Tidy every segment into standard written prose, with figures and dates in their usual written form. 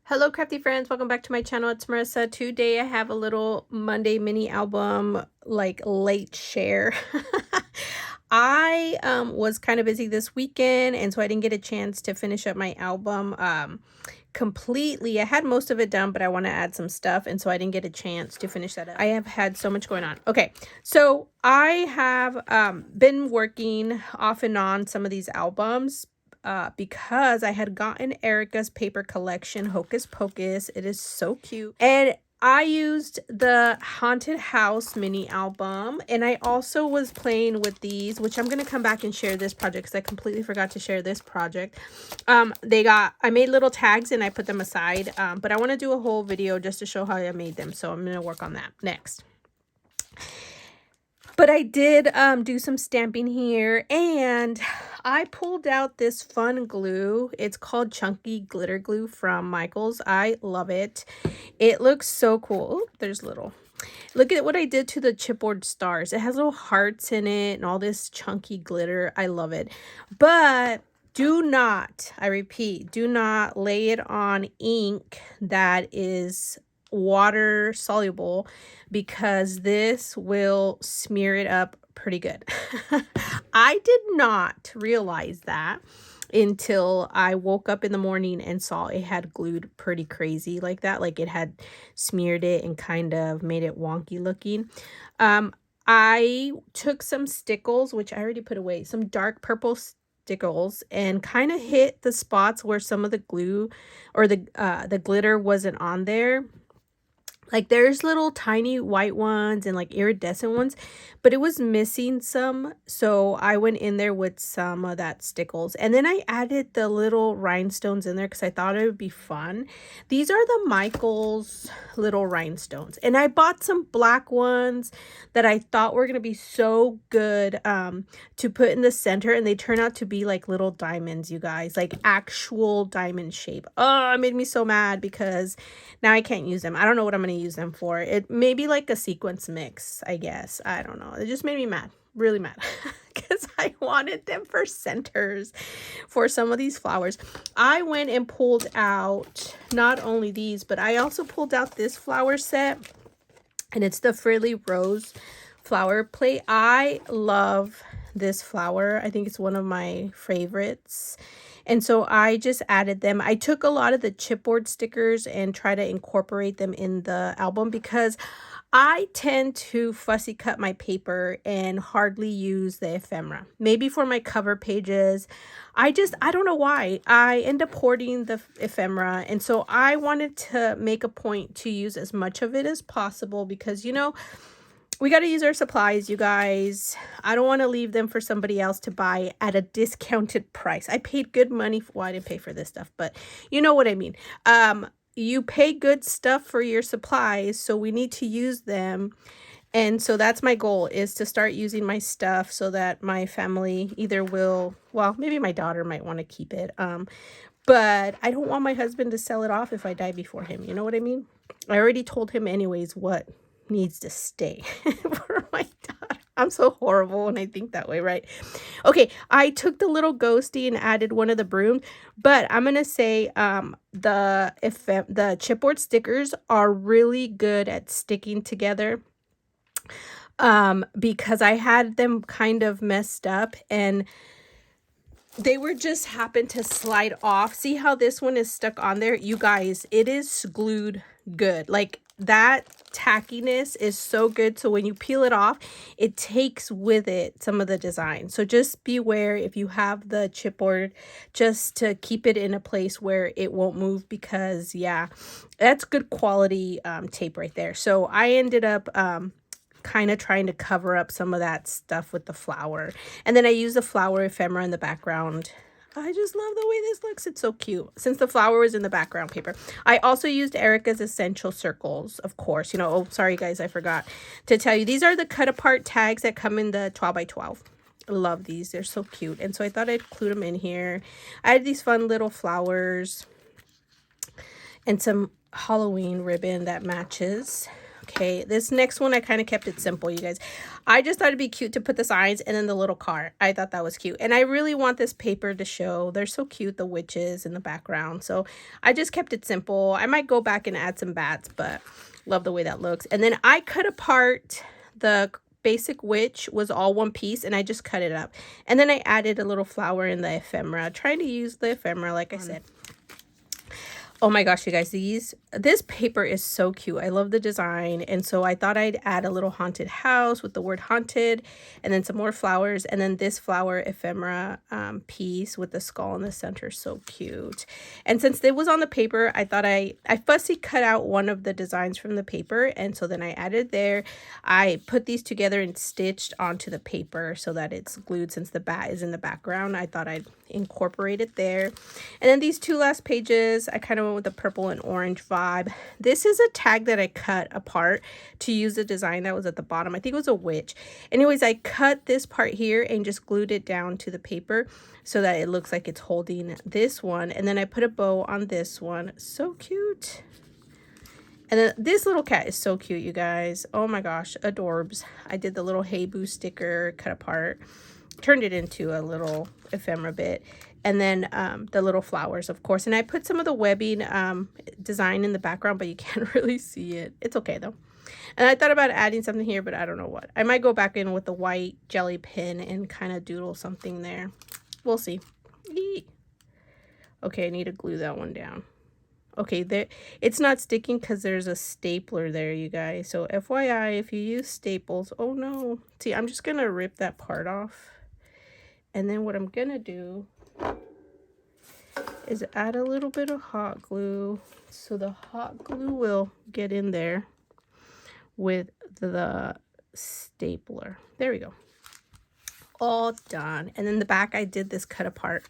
Hello crafty friends, welcome back to my channel. It's Marissa. Today I have a little Monday mini album like late share. I was kind of busy this weekend, and so I didn't get a chance to finish up my album completely. I had most of it done, but I want to add some stuff, and so I didn't get a chance to finish that up. I have had so much going on. Okay, so I have been working off and on some of these albums because I had gotten Erica's paper collection, Hocus Pocus. It is so cute. And I used the Haunted House mini album, and I also was playing with these, which I'm going to come back and share this project because I completely forgot to share this project. I made little tags and I put them aside, but I want to do a whole video just to show how I made them. So I'm going to work on that next. But I did do some stamping here, and I pulled out this fun glue. It's called Chunky Glitter Glue from Michaels. I love it. It looks so cool. Ooh, there's little. Look at what I did to the chipboard stars. It has little hearts in it and all this chunky glitter. I love it. But do not, I repeat, do not lay it on ink that is water soluble, because this will smear it up pretty good. I did not realize that until I woke up in the morning and saw it had glued pretty crazy like that, like it had smeared it and kind of made it wonky looking. I took some stickles, which I already put away, some dark purple stickles, and kind of hit the spots where some of the glue or the glitter wasn't on there. Like there's little tiny white ones and like iridescent ones, but it was missing some. So I went in there with some of that stickles. And then I added the little rhinestones in there because I thought it would be fun. These are the Michaels little rhinestones. And I bought some black ones that I thought were going to be so good to put in the center. And they turn out to be like little diamonds, you guys, like actual diamond shape. Oh, it made me so mad because now I can't use them. I don't know what I'm going to use them for. It may be like a sequence mix, I guess. I don't know. It just made me mad, really mad, because I wanted them for centers for some of these flowers. I went and pulled out not only these, but I also pulled out this flower set, and it's the Frilly Rose flower plate. I love this flower. I think it's one of my favorites. And so I just added them. I took a lot of the chipboard stickers and try to incorporate them in the album because I tend to fussy cut my paper and hardly use the ephemera. Maybe for my cover pages. I don't know why. I end up hoarding the ephemera. And so I wanted to make a point to use as much of it as possible because, you know, we got to use our supplies, you guys. I don't want to leave them for somebody else to buy at a discounted price. I paid good money for, well, I didn't pay for this stuff, but you know what I mean. You pay good stuff for your supplies, so we need to use them. And so that's my goal, is to start using my stuff so that my family either will, well, maybe my daughter might want to keep it. But I don't want my husband to sell it off if I die before him. You know what I mean? I already told him anyways what needs to stay for my daughter. I'm so horrible when I think that way, right? Okay, I took the little ghosty and added one of the brooms, but I'm gonna say the chipboard stickers are really good at sticking together because I had them kind of messed up and they were just happened to slide off. See how this one is stuck on there? You guys, it is glued good. Like that tackiness is so good. So when you peel it off, it takes with it some of the design. So just beware if you have the chipboard, just to keep it in a place where it won't move, because yeah, that's good quality tape right there. So I ended up kind of trying to cover up some of that stuff with the flower, and then I use the flower ephemera in the background. I just love the way this looks. It's so cute since the flower was in the background paper. I also used Erica's essential circles, of course. You know, oh sorry guys, I forgot to tell you, these are the cut apart tags that come in the 12 by 12. I love these, they're so cute. And so I thought I'd include them in here. I had these fun little flowers and some Halloween ribbon that matches. Okay, this next one, I kind of kept it simple, you guys. I just thought it'd be cute to put the signs and then the little car. I thought that was cute. And I really want this paper to show. They're so cute, the witches in the background. So I just kept it simple. I might go back and add some bats, but love the way that looks. And then I cut apart the basic witch, was all one piece, and I just cut it up. And then I added a little flower in the ephemera, trying to use the ephemera like I said. Oh my gosh, you guys, this paper is so cute. I love the design. And so I thought I'd add a little haunted house with the word haunted, and then some more flowers, and then this flower ephemera piece with the skull in the center. So cute. And since it was on the paper, I thought I fussy cut out one of the designs from the paper, and so then I added there. I put these together and stitched onto the paper so that it's glued. Since the bat is in the background, I thought I'd incorporate it there. And then these two last pages, I kind of went with the purple and orange vibe. This is a tag that I cut apart to use the design that was at the bottom. I think it was a witch. Anyways, I cut this part here and just glued it down to the paper so that it looks like it's holding this one. And then I put a bow on this one. So cute. And then this little cat is so cute, you guys. Oh my gosh, adorbs. I did the little Hey Boo sticker cut apart, turned it into a little ephemera bit, and then the little flowers, of course. And I put some of the webbing design in the background, but you can't really see it. It's okay though. And I thought about adding something here, but I don't know what. I might go back in with the white jelly pin and kind of doodle something there. We'll see. Eee. Okay, I need to glue that one down. Okay, there, it's not sticking because there's a stapler there, you guys. So FYI, if you use staples, oh no. See, I'm just going to rip that part off. And then what I'm going to do is add a little bit of hot glue. So the hot glue will get in there with the stapler. There we go. All done. And then the back, I did this cut apart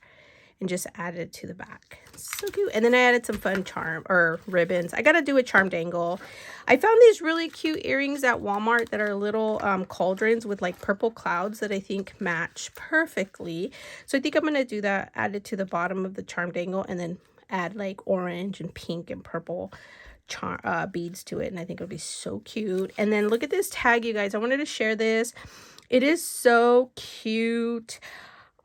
and just added it to the back. So cute. And then I added some fun charm or ribbons. I got to do a charm dangle. I found these really cute earrings at Walmart that are little cauldrons with like purple clouds that I think match perfectly. So I think I'm going to do that, add it to the bottom of the charm dangle, and then add like orange and pink and purple beads to it. And I think it'll be so cute. And then look at this tag, you guys. I wanted to share this. It is so cute.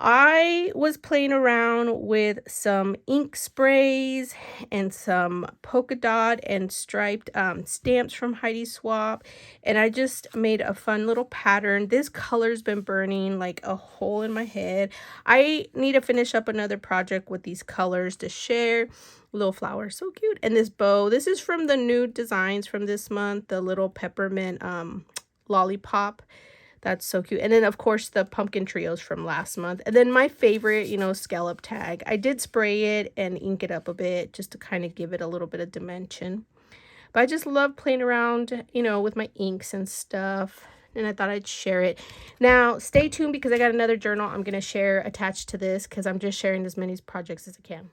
I was playing around with some ink sprays and some polka dot and striped stamps from Heidi Swapp, and I just made a fun little pattern. This color's been burning like a hole in my head. I need to finish up another project with these colors to share. Little flower, so cute. And this bow, this is from the new designs from this month, the little peppermint lollipop. That's so cute. And then, of course, the pumpkin trios from last month. And then my favorite, you know, scallop tag. I did spray it and ink it up a bit just to kind of give it a little bit of dimension. But I just love playing around, you know, with my inks and stuff. And I thought I'd share it. Now, stay tuned because I got another journal I'm going to share attached to this because I'm just sharing as many projects as I can.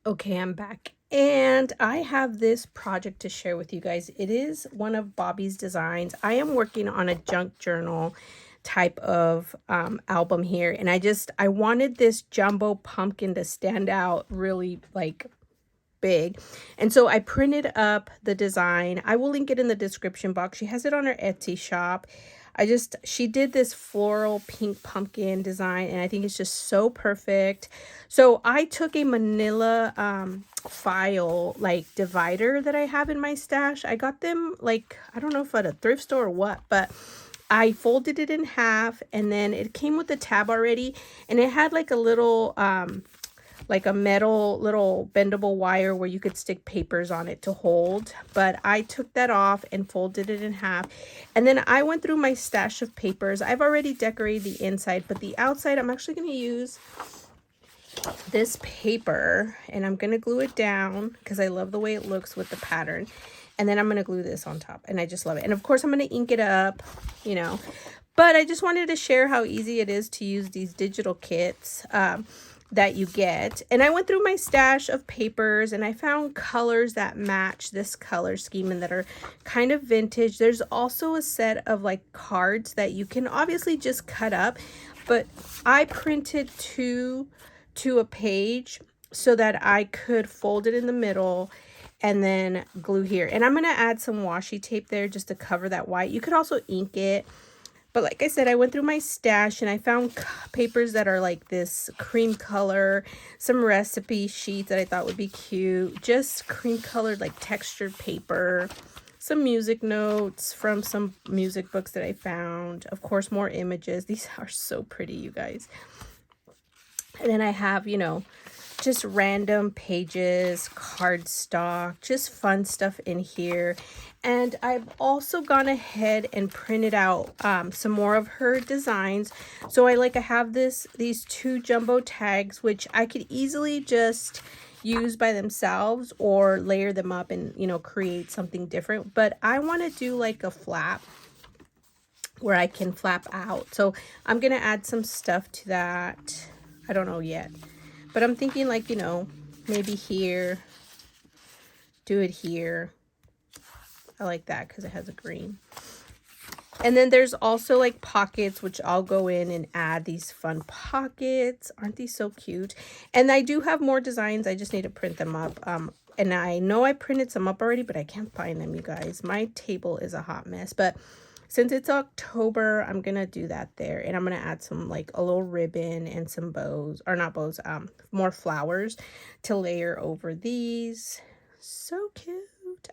Okay, I'm back. And I have this project to share with you guys. It is one of Bobby's designs. I am working on a junk journal type of album here. And I wanted this jumbo pumpkin to stand out really like big. And so I printed up the design. I will link it in the description box. She has it on her Etsy shop. She did this floral pink pumpkin design, and I think it's just so perfect. So I took a manila file like divider that I have in my stash. I got them like, I don't know if at a thrift store or what, but I folded it in half, and then it came with the tab already, and it had like a little like a metal little bendable wire where you could stick papers on it to hold. But I took that off and folded it in half. And then I went through my stash of papers. I've already decorated the inside, but the outside, I'm actually going to use this paper. And I'm going to glue it down because I love the way it looks with the pattern. And then I'm going to glue this on top. And I just love it. And of course, I'm going to ink it up, you know. But I just wanted to share how easy it is to use these digital kits that you get. And I went through my stash of papers and I found colors that match this color scheme and that are kind of vintage. There's also a set of like cards that you can obviously just cut up, but I printed two to a page so that I could fold it in the middle and then glue here. And I'm going to add some washi tape there just to cover that white. You could also ink it. But like I said, I went through my stash and I found papers that are like this cream color, some recipe sheets that I thought would be cute, just cream colored like textured paper, some music notes from some music books that I found. Of course, more images. These are so pretty, you guys. And then I have, you know, just random pages, cardstock, just fun stuff in here. And I've also gone ahead and printed out some more of her designs. So I have these 2 jumbo tags, which I could easily just use by themselves or layer them up and, you know, create something different. But I want to do like a flap where I can flap out. So I'm going to add some stuff to that. I don't know yet. But I'm thinking like, you know, maybe here, do it here. I like that because it has a green. And then there's also like pockets, which I'll go in and add these fun pockets. Aren't these so cute? And I do have more designs. I just need to print them up. And I know I printed some up already, but I can't find them, you guys. My table is a hot mess. But since it's October, I'm going to do that there. And I'm going to add some like a little ribbon and some bows, or not bows, more flowers to layer over these. So cute.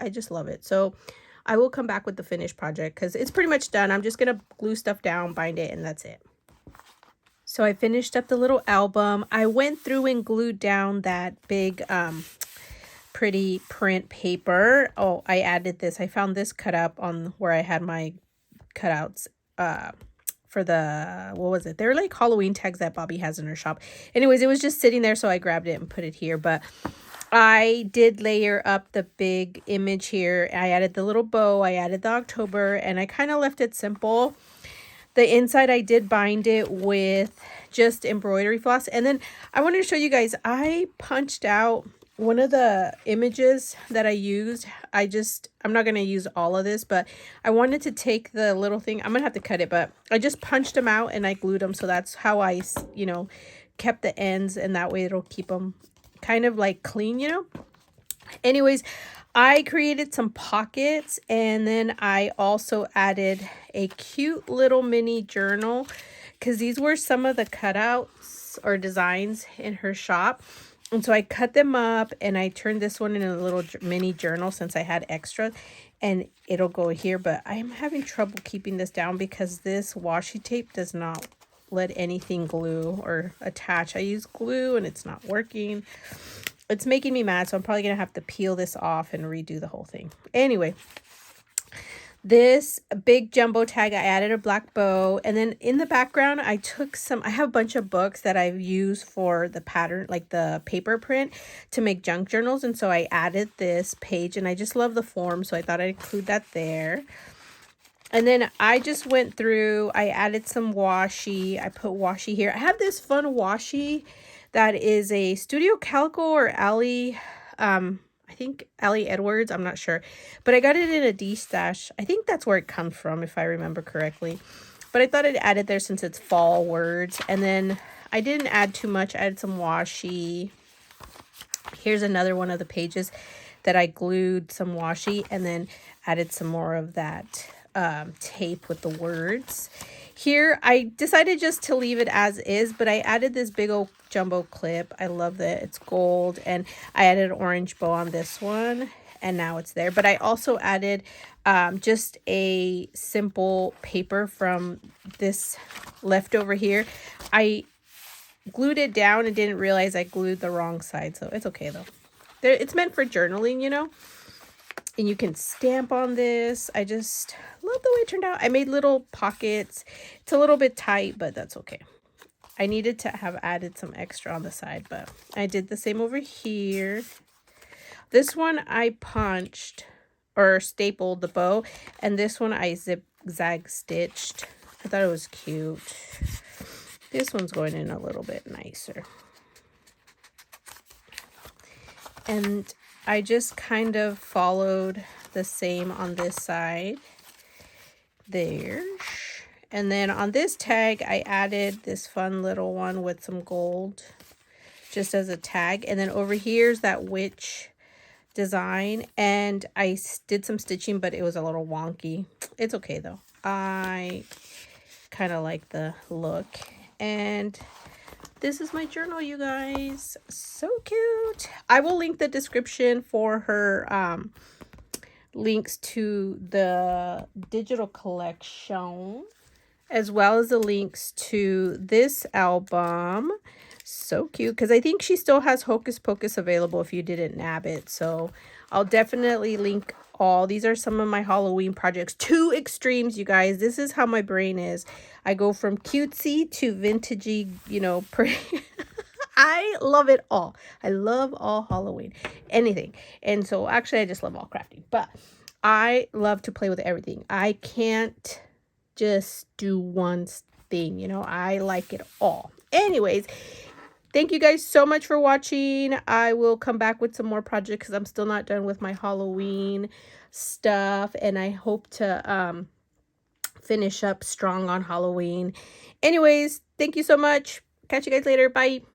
I just love it. So I will come back with the finished project because it's pretty much done. I'm just going to glue stuff down, bind it, and that's it. So I finished up the little album. I went through and glued down that big pretty print paper. Oh, I added this. I found this cut up on where I had my cutouts for the, what was it? They're like Halloween tags that Bobby has in her shop. Anyways, it was just sitting there, so I grabbed it and put it here. But I did layer up the big image here. I added the little bow, I added the October, and I kind of left it simple. The inside, I did bind it with just embroidery floss. And then I wanted to show you guys, I punched out one of the images that I used. I'm not going to use all of this, but I wanted to take the little thing. I'm going to have to cut it, but I just punched them out and I glued them. So that's how I, you know, kept the ends, and that way it'll keep them kind of like clean, you know. Anyways, I created some pockets, and then I also added a cute little mini journal because these were some of the cutouts or designs in her shop. And so I cut them up and I turned this one in a little mini journal since I had extra, and it'll go here. But I'm having trouble keeping this down because this washi tape does not let anything glue or attach. I use glue and it's not working. It's making me mad, so I'm probably going to have to peel this off and redo the whole thing. Anyway, this big jumbo tag, I added a black bow. And then in the background, I have a bunch of books that I've used for the pattern, like the paper print, to make junk journals. And so I added this page, and I just love the form, so I thought I'd include that there. And then I just went through, I added some washi. I put washi here. I have this fun washi that is a Studio Calico or Allie, I think Allie Edwards, I'm not sure. But I got it in a D-stash. I think that's where it comes from, if I remember correctly. But I thought I'd add it there since it's fall words. And then I didn't add too much. I added some washi. Here's another one of the pages that I glued some washi and then added some more of that tape with the words. Here, I decided just to leave it as is, but I added this big old jumbo clip. I love that it's gold, and I added an orange bow on this one, and now it's there. But I also added just a simple paper from this leftover here. I glued it down and didn't realize I glued the wrong side, so it's okay though. It's meant for journaling, you know. And you can stamp on this. I just love the way it turned out. I made little pockets. It's a little bit tight, but that's okay. I needed to have added some extra on the side, but I did the same over here. This one I punched or stapled the bow, and this one I zigzag stitched. I thought it was cute. This one's going in a little bit nicer. And I just kind of followed the same on this side there. And then on this tag, I added this fun little one with some gold just as a tag. And then over here's that witch design, and I did some stitching, but it was a little wonky. It's okay though. I kind of like the look. And this is my journal, you guys. So cute. I will link the description for her links to the digital collection, as well as the links to this album. So cute, because I think she still has Hocus Pocus available if you didn't nab it. So I'll definitely link all. These are some of my Halloween projects. Two extremes, you guys. This is how my brain is. I go from cutesy to vintagey, you know, pretty. I love it all. I love all Halloween. Anything. And so actually I just love all crafting. But I love to play with everything. I can't just do one thing, you know. I like it all. Anyways, thank you guys so much for watching. I will come back with some more projects because I'm still not done with my Halloween stuff, and I hope to finish up strong on Halloween. Anyways, thank you so much. Catch you guys later. Bye.